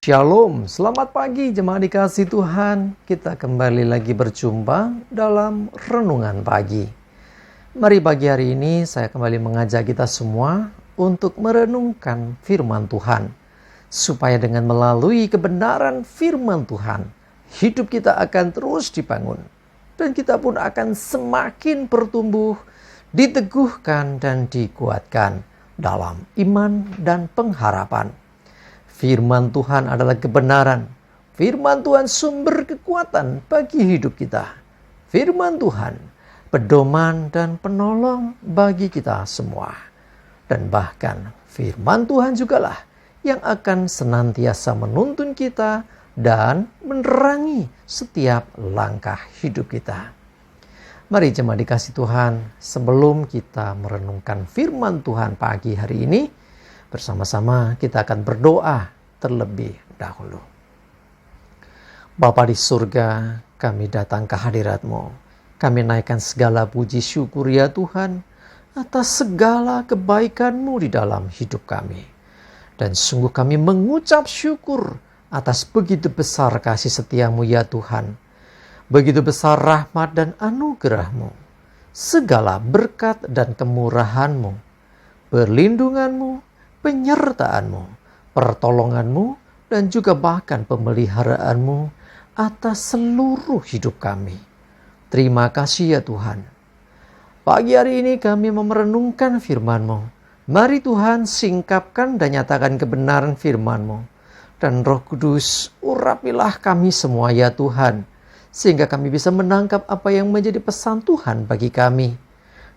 Shalom, selamat pagi jemaat dikasih Tuhan. Kita kembali lagi berjumpa dalam renungan pagi. Mari pagi hari ini saya kembali mengajak kita semua untuk merenungkan firman Tuhan. Supaya dengan melalui kebenaran firman Tuhan, hidup kita akan terus dibangun. Dan kita pun akan semakin bertumbuh, diteguhkan dan dikuatkan dalam iman dan pengharapan. Firman Tuhan adalah kebenaran. Firman Tuhan sumber kekuatan bagi hidup kita. Firman Tuhan pedoman dan penolong bagi kita semua. Dan bahkan firman Tuhan jugalah yang akan senantiasa menuntun kita dan menerangi setiap langkah hidup kita. Mari jemaat dikasih Tuhan, sebelum kita merenungkan firman Tuhan pagi hari ini, bersama-sama kita akan berdoa terlebih dahulu. Bapa di surga, kami datang ke hadirat-Mu. Kami naikkan segala puji syukur ya Tuhan atas segala kebaikan-Mu di dalam hidup kami. Dan sungguh kami mengucap syukur atas begitu besar kasih setia-Mu ya Tuhan. Begitu besar rahmat dan anugerah-Mu. Segala berkat dan kemurahan-Mu, perlindungan-Mu, penyertaan-Mu, pertolongan-Mu, dan juga bahkan pemeliharaan-Mu atas seluruh hidup kami. Terima kasih ya Tuhan. Pagi hari ini kami merenungkan firman-Mu. Mari Tuhan singkapkan dan nyatakan kebenaran firman-Mu. Dan Roh Kudus, urapilah kami semua ya Tuhan, sehingga kami bisa menangkap apa yang menjadi pesan Tuhan bagi kami.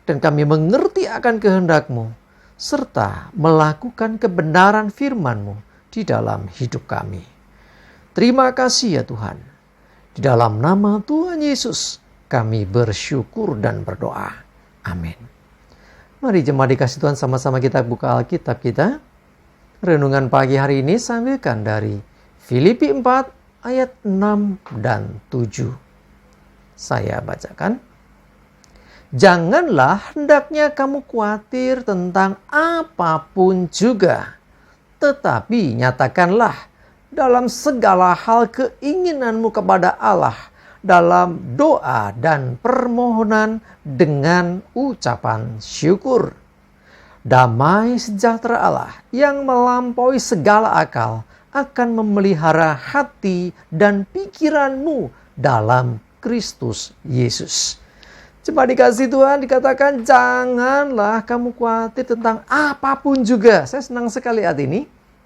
Dan kami mengerti akan kehendak-Mu, serta melakukan kebenaran firman-Mu di dalam hidup kami. Terima kasih ya Tuhan. Di dalam nama Tuhan Yesus kami bersyukur dan berdoa. Amin. Mari jemaat dikasih Tuhan, sama-sama kita buka Alkitab kita. Renungan pagi hari ini sambilkan dari Filipi 4 ayat 6 dan 7. Saya bacakan. Janganlah hendaknya kamu khawatir tentang apapun juga, tetapi nyatakanlah dalam segala hal keinginanmu kepada Allah dalam doa dan permohonan dengan ucapan syukur. Damai sejahtera Allah yang melampaui segala akal akan memelihara hati dan pikiranmu dalam Kristus Yesus. Jemaat dikasih Tuhan, dikatakan janganlah kamu khawatir tentang apapun juga. Saya senang sekali hati ini,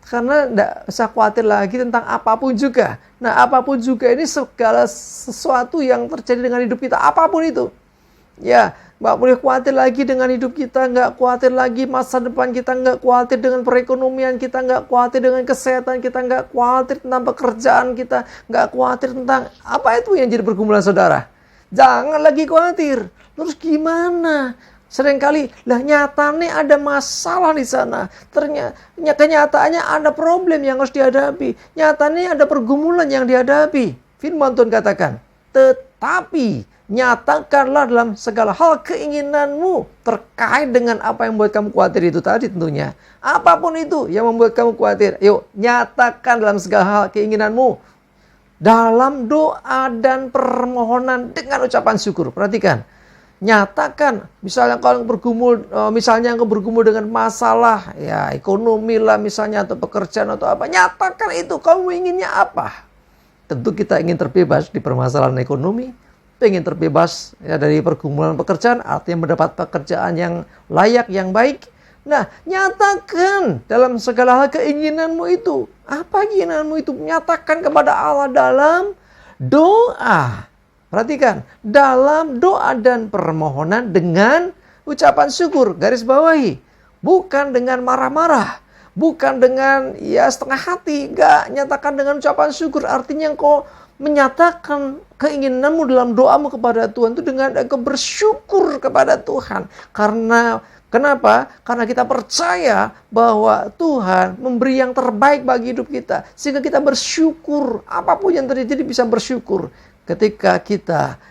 karena tidak usah khawatir lagi tentang apapun juga. Nah, apapun juga ini segala sesuatu yang terjadi dengan hidup kita, apapun itu. Ya, nggak boleh khawatir lagi dengan hidup kita, nggak khawatir lagi masa depan kita, nggak khawatir dengan perekonomian kita, nggak khawatir dengan kesehatan kita, nggak khawatir tentang pekerjaan kita, nggak khawatir tentang apa itu yang jadi pergumulan saudara. Jangan lagi khawatir. Terus gimana? Seringkali nyatanya ada masalah di sana. Ternyata kenyataannya ada problem yang harus dihadapi. Nyatanya ada pergumulan yang dihadapi. Firman Tuhan katakan, tetapi nyatakanlah dalam segala hal keinginanmu terkait dengan apa yang membuat kamu khawatir itu tadi tentunya. Apapun itu yang membuat kamu khawatir, yuk nyatakan dalam segala hal keinginanmu dalam doa dan permohonan dengan ucapan syukur. Perhatikan, nyatakan, misalnya kalau bergumul, dengan masalah ya ekonomi lah misalnya, atau pekerjaan atau apa, nyatakan itu kamu inginnya apa. Tentu kita ingin terbebas di permasalahan ekonomi, ingin terbebas ya dari pergumulan pekerjaan, artinya mendapat pekerjaan yang layak, yang baik. Nah, nyatakan dalam segala hal keinginanmu itu. Apa keinginanmu itu? Nyatakan kepada Allah dalam doa. Perhatikan, dalam doa dan permohonan dengan ucapan syukur. Garis bawahi. Bukan dengan marah-marah. Bukan dengan setengah hati. Enggak, nyatakan dengan ucapan syukur. Artinya engkau menyatakan keinginanmu dalam doamu kepada Tuhan itu dengan engkau bersyukur kepada Tuhan. Kenapa? Karena kita percaya bahwa Tuhan memberi yang terbaik bagi hidup kita. Sehingga kita bersyukur. Apapun yang terjadi bisa bersyukur. Ketika kita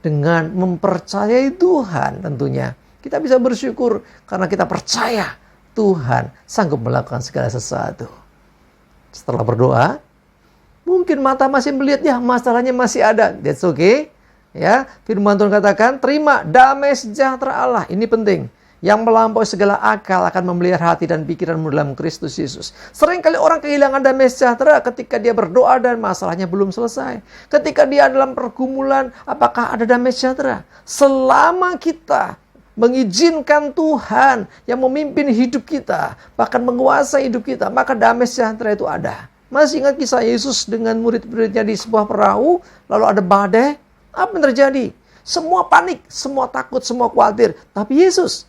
dengan mempercayai Tuhan tentunya. Kita bisa bersyukur karena kita percaya Tuhan sanggup melakukan segala sesuatu. Setelah berdoa, mungkin mata masih melihat, ya masalahnya masih ada. That's okay. Ya, firman Tuhan katakan, terima damai sejahtera Allah. Ini penting. Yang melampaui segala akal akan memelihara hati dan pikiranmu dalam Kristus Yesus. Seringkali orang kehilangan damai sejahtera ketika dia berdoa dan masalahnya belum selesai. Ketika dia dalam pergumulan, apakah ada damai sejahtera? Selama kita mengizinkan Tuhan yang memimpin hidup kita, bahkan menguasai hidup kita, maka damai sejahtera itu ada. Masih ingat kisah Yesus dengan murid-muridnya di sebuah perahu, lalu ada badai? Apa yang terjadi? Semua panik, semua takut, semua khawatir. Tapi Yesus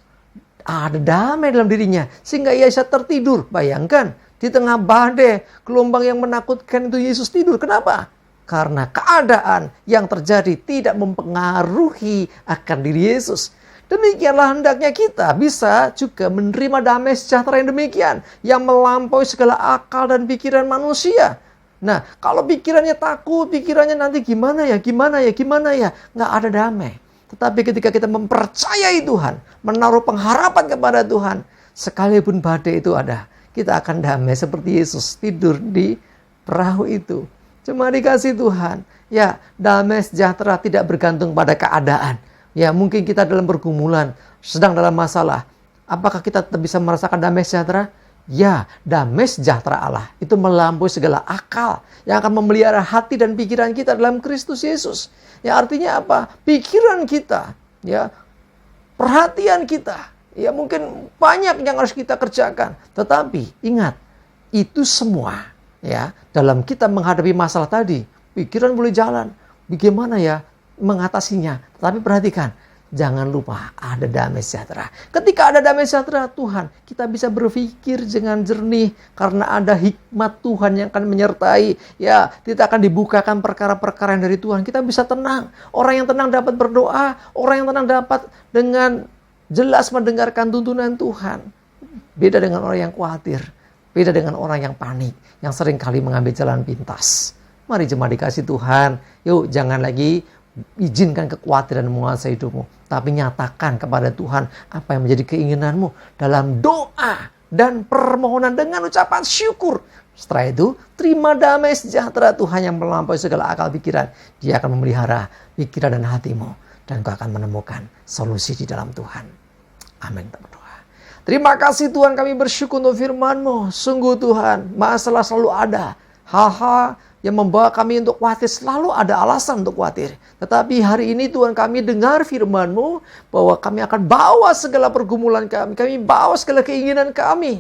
ada damai dalam dirinya, sehingga ia bisa tertidur. Bayangkan, di tengah badai, gelombang yang menakutkan itu Yesus tidur. Kenapa? Karena keadaan yang terjadi tidak mempengaruhi akan diri Yesus. Demikianlah hendaknya kita bisa juga menerima damai sejahtera yang demikian, yang melampaui segala akal dan pikiran manusia. Nah, kalau pikirannya takut, pikirannya nanti gimana ya, nggak ada damai. Tetapi ketika kita mempercayai Tuhan, menaruh pengharapan kepada Tuhan, sekalipun badai itu ada, kita akan damai seperti Yesus tidur di perahu itu. Cuma dikasih Tuhan. Ya, damai sejahtera tidak bergantung pada keadaan. Ya, mungkin kita dalam pergumulan, sedang dalam masalah. Apakah kita tetap bisa merasakan damai sejahtera? Ya, damai sejahtera Allah itu melampaui segala akal yang akan memelihara hati dan pikiran kita dalam Kristus Yesus. Ya, artinya apa? Pikiran kita, ya, perhatian kita, ya mungkin banyak yang harus kita kerjakan. Tetapi ingat, itu semua, ya, dalam kita menghadapi masalah tadi, pikiran boleh jalan. Bagaimana ya mengatasinya? Tetapi perhatikan, jangan lupa ada damai sejahtera. Ketika ada damai sejahtera Tuhan, kita bisa berpikir dengan jernih karena ada hikmat Tuhan yang akan menyertai. Ya, kita akan dibukakan perkara-perkara yang dari Tuhan. Kita bisa tenang. Orang yang tenang dapat berdoa. Orang yang tenang dapat dengan jelas mendengarkan tuntunan Tuhan. Beda dengan orang yang khawatir. Beda dengan orang yang panik, yang seringkali mengambil jalan pintas. Mari jemaat dikasih Tuhan. Yuk, jangan lagi izinkan kekhawatiran menguasai hidupmu, tapi nyatakan kepada Tuhan apa yang menjadi keinginanmu dalam doa dan permohonan dengan ucapan syukur. Setelah itu, terima damai sejahtera Tuhan yang melampaui segala akal pikiran. Dia akan memelihara pikiran dan hatimu, dan kau akan menemukan solusi di dalam Tuhan. Amin. Kita berdoa. Terima kasih Tuhan, kami bersyukur untuk firman-Mu. Sungguh Tuhan, masalah selalu ada. Hal-hal yang membawa kami untuk khawatir, selalu ada alasan untuk khawatir. Tetapi hari ini Tuhan, kami dengar firman-Mu bahwa kami akan bawa segala pergumulan kami bawa segala keinginan kami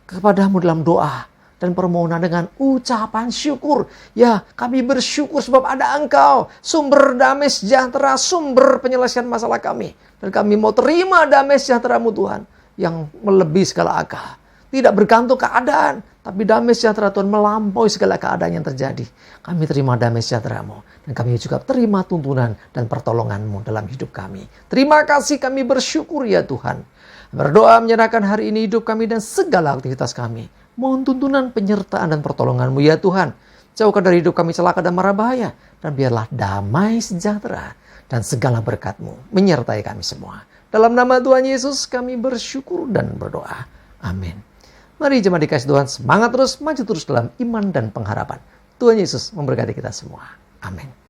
kepadamu dalam doa dan permohonan dengan ucapan syukur. Ya, kami bersyukur sebab ada Engkau, sumber damai sejahtera, sumber penyelesaian masalah kami. Dan kami mau terima damai sejahtera-Mu Tuhan, yang melebihi segala akal. Tidak bergantung keadaan, tapi damai sejahtera Tuhan melampaui segala keadaan yang terjadi. Kami terima damai sejahtera-Mu, dan kami juga terima tuntunan dan pertolongan-Mu dalam hidup kami. Terima kasih, kami bersyukur ya Tuhan. Berdoa menyerahkan hari ini hidup kami dan segala aktivitas kami. Mohon tuntunan, penyertaan dan pertolongan-Mu ya Tuhan. Jauhkan dari hidup kami celaka dan mara bahaya, dan biarlah damai sejahtera dan segala berkat-Mu menyertai kami semua. Dalam nama Tuhan Yesus kami bersyukur dan berdoa. Amin. Mari jemaat dikasih Tuhan, semangat terus, maju terus dalam iman dan pengharapan. Tuhan Yesus memberkati kita semua. Amin.